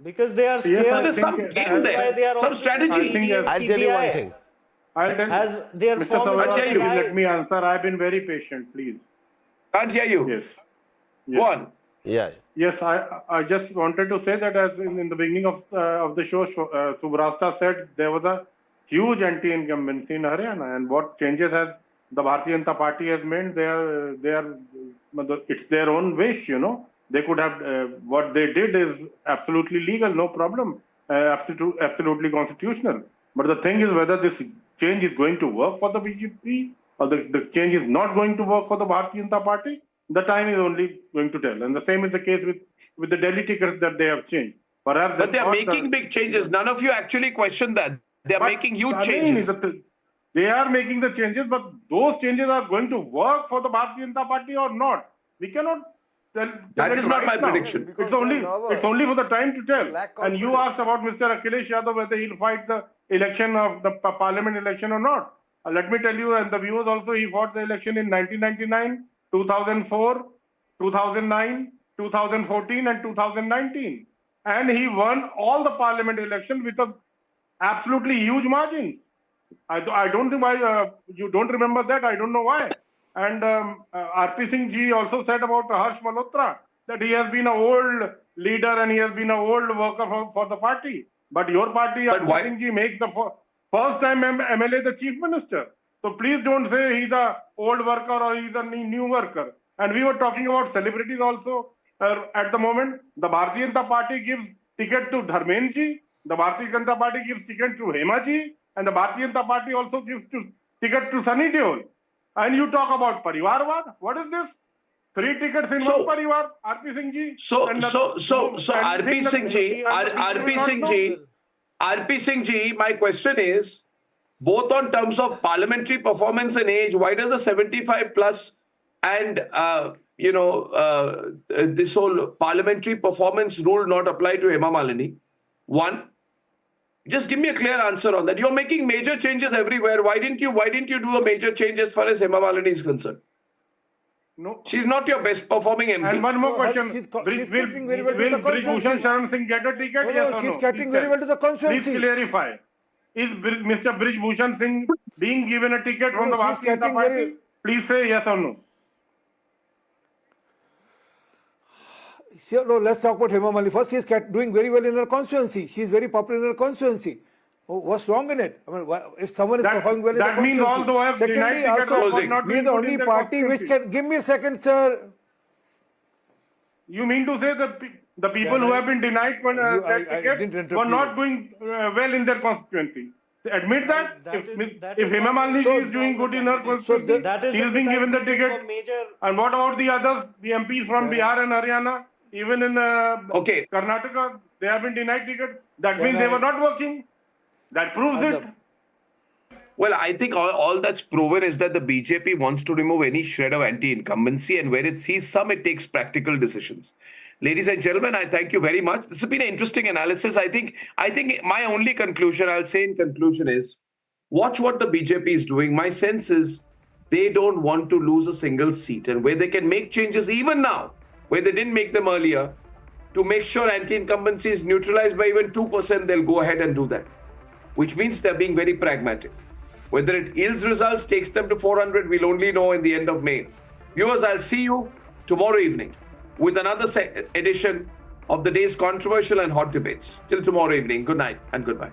Because they are Yes, scared. I There's some think game That's why there, they are some also strategy. using ED and I'll tell you one CBI thing. I'll tell as their Mr. formula Savarwal, I'll tell you. please let lies. me answer. I've been very patient, please. Can't hear you. Yes. Go on. Yeah. Yes, I just wanted to say that as in the beginning of the show, Subrasta said there was a huge anti-incumbency in Haryana, and what changes has the Bharatiya Janata Party has made, it's their own wish, They could have, what they did is absolutely legal, no problem. absolutely constitutional. But the thing is whether this change is going to work for the BJP or the change is not going to work for the Bharatiya Janata Party. The time is only going to tell. And the same is the case with the Delhi tickets that they have changed. Perhaps But they are making big changes. None of you actually question that. They are making huge changes. They are making the changes, but those changes are going to work for the Bharatiya Janata Party or not. We cannot tell. That is not my now. prediction. It's only for the time to tell. And you asked about Mr. Akhilesh Yadav whether he'll fight the election of the parliament election or not. Let me tell you, and the viewers also, he fought the election in 1999, 2004, 2009, 2014, and 2019, and he won all the parliament election with a absolutely huge margin. I don't know why you don't remember that. I don't know why. And RP Singh ji also said about Harsh Malhotra that he has been an old leader and he has been an old worker for the party. But your party, RP Singh ji, makes the first time MLA the chief minister. So please don't say he's a old worker or he's a new worker. And we were talking about celebrities also at the moment. The Bharatiya Janata Party gives ticket to Dharmendra ji. The Bharatiya Janata Party gives ticket to Hema ji. And the Bharatiya Janata Party also gives ticket to Sunny Deol. And you talk about Parivarwad. What is this? 3 tickets in one Parivar, RP Singh ji. RP Singh ji, my question is, both on terms of parliamentary performance and age, why does the 75 plus and this whole parliamentary performance rule not apply to Hema Malini? One, just give me a clear answer on that. You're making major changes everywhere. Why didn't you do a major change as far as Hema Malini is concerned? No. She's not your best performing MP. And one more question. She's Will getting very well to the constituency. Bhushan Sharan Singh get a ticket? No, Yes or she's no? getting very well to the constituency. Please clarify. Is Mr. Brij Bhushan Singh being given a ticket from the she's Bharatiya Janata getting Party? very- Please say yes or no. No, let's talk about Hema Malini. First, she's doing very well in her constituency. She's very popular in her constituency. Oh, what's wrong in it? I mean, if someone is performing well in the that means constituency. although I have Secondly, denied tickets, also, I have not we are been the put only in the party which constituency. can... Give me a second, sir. You mean to say that the people who have been denied I tickets didn't interrupt were you. not doing well in their constituency? So admit that. That If is Hema not- Malini So- is doing good in her constituency, That is she is the being given the precise reason ticket. for major- And what about the others, the MPs from Bihar and Haryana, even in Okay. Karnataka, they have been denied ticket. That means they were not working. That proves it. Well, I think all that's proven is that the BJP wants to remove any shred of anti-incumbency, and where it sees some, it takes practical decisions. Ladies and gentlemen, I thank you very much. This has been an interesting analysis. I think my only conclusion, I'll say in conclusion, is watch what the BJP is doing. My sense is they don't want to lose a single seat, and where they can make changes even now, where they didn't make them earlier, to make sure anti-incumbency is neutralized by even 2%, they'll go ahead and do that, which means they're being very pragmatic. Whether it yields results, takes them to 400, we'll only know in the end of May. Viewers, I'll see you tomorrow evening with another edition of the day's controversial and hot debates. Till tomorrow evening, good night and goodbye.